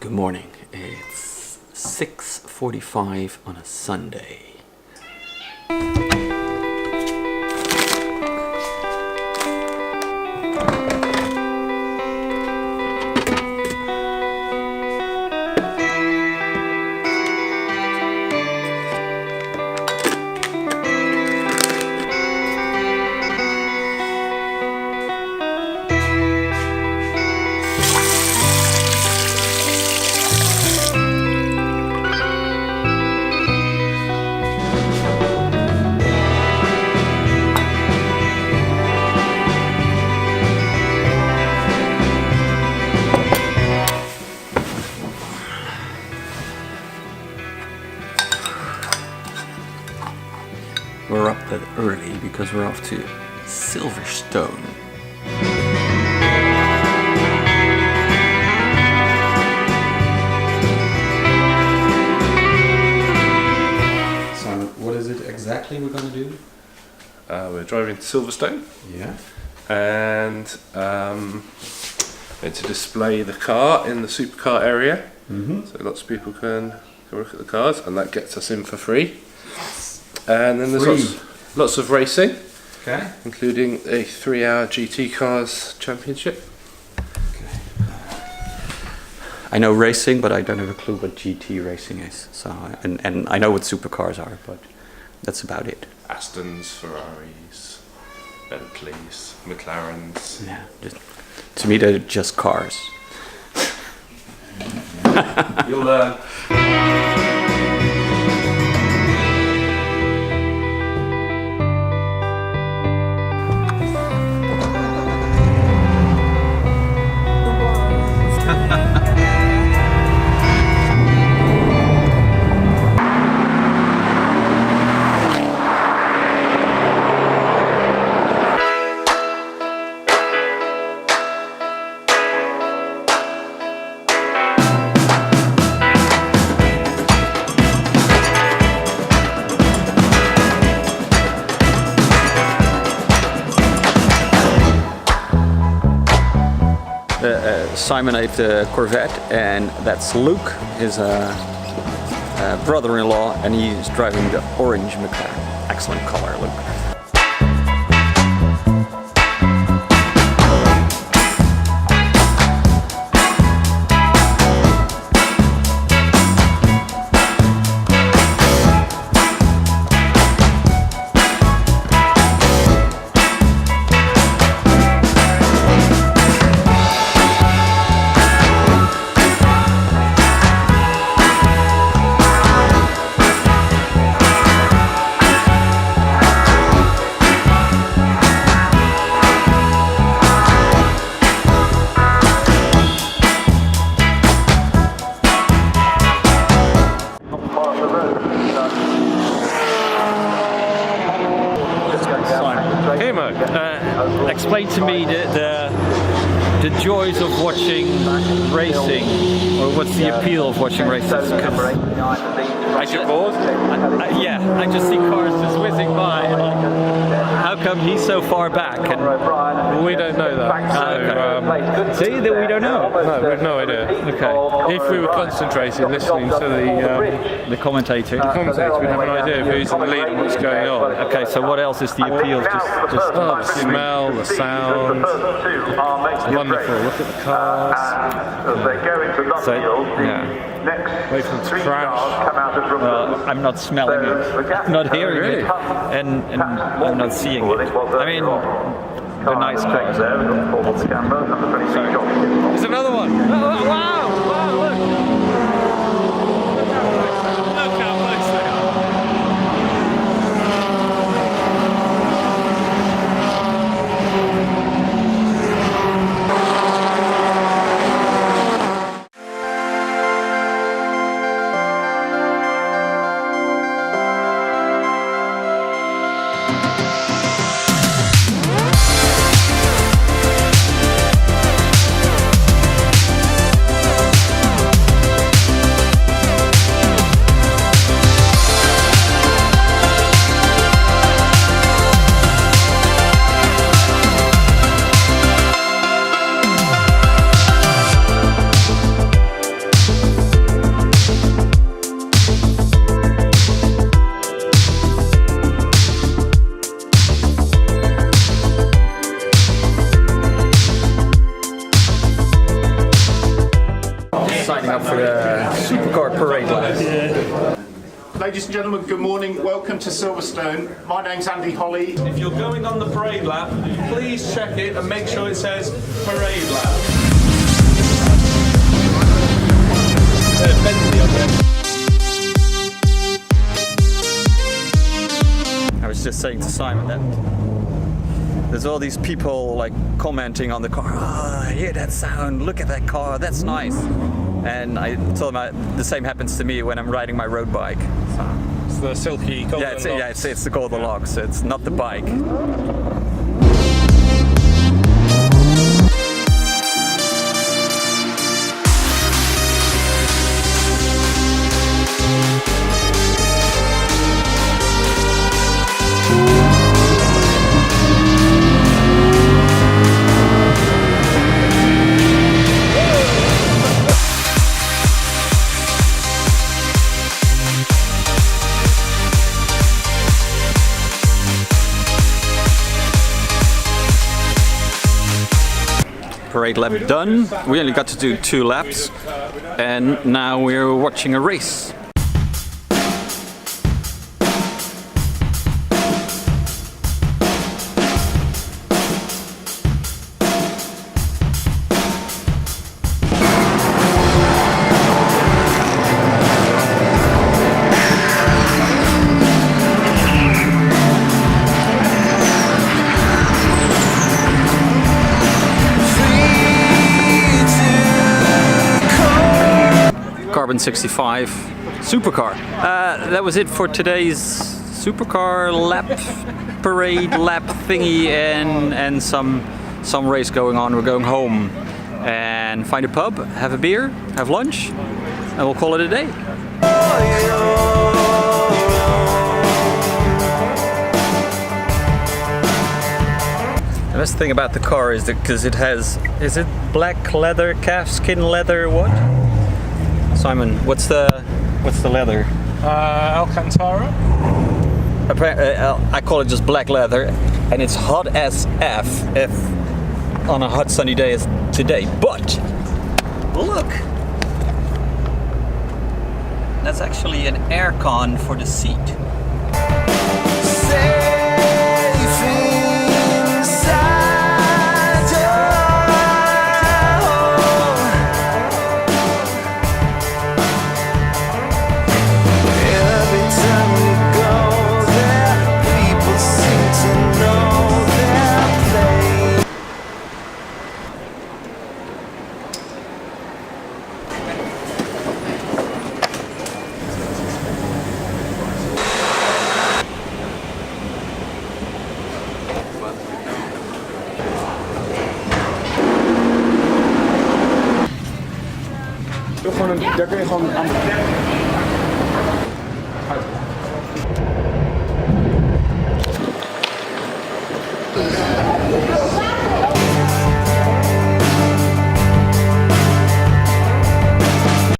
Good morning. It's 6:45 on a Sunday. We're up that early because we're off to Silverstone. So, what is it exactly we're going to do? We're driving to Silverstone. Yeah. And going to display the car in the Supercar area. So lots of people can look at the cars, and that gets us in for free. And then there's lots of racing, including a 3-hour GT Cars Championship. Okay. I know racing, but I don't have a clue what GT racing is. So, and I know what supercars are, but that's about it. Astons, Ferraris, Bentleys, McLarens. Yeah, to me they're just cars. You'll learn. Simon heeft the Corvette, and that's Luke, his brother-in-law, and he's driving the orange McLaren. Excellent color, Luke. Kimo, explain to me the joys of watching racing, or what's the appeal of watching races? I get bored. Yeah, I just see cars just whizzing by. And like, how come he's so far back? And We don't know that. So, see that we don't know. no, we have no idea. Okay, If we were concentrating, listening to the commentator. commentators, we'd have an idea of who's in the lead and what's going on. Okay, so what else is the appeal? Just Oh, the smell, the sound. It's wonderful. Look at the cars. so, yeah. Wait for them to crash. I'm not smelling it, I'm not hearing really? it, and I'm not seeing it. I mean, the nice cars. There's another one. Oh, wow! Wow! Look! Look how close they are. signing up for the Supercar parade lap. Ladies and gentlemen, good morning. Welcome to Silverstone. My name's Andy Holly. If you're going on the parade lap, please check it and make sure it says parade lap. I was just saying to Simon that there's all these people like commenting on the car. Oh, I hear that sound. Look at that car. That's nice. And I told him the same happens to me when I'm riding my road bike. So. It's the silky golden It's the golden locks. It's not the bike. Parade lap done. We only got to do 2 laps, and now we're watching a race. Carbon 65 Supercar. That was it for today's Supercar lap, parade lap thingy, and some race going on. We're going home and find a pub, have a beer, have lunch, and we'll call it a day. The best thing about the car is that because it has, is it black leather, calfskin leather, what? Simon, what's the leather? Alcantara. I call it just black leather, and it's hot as F if on a hot sunny day as today. But look, that's actually an aircon for the seat. Daar kun je gewoon aan.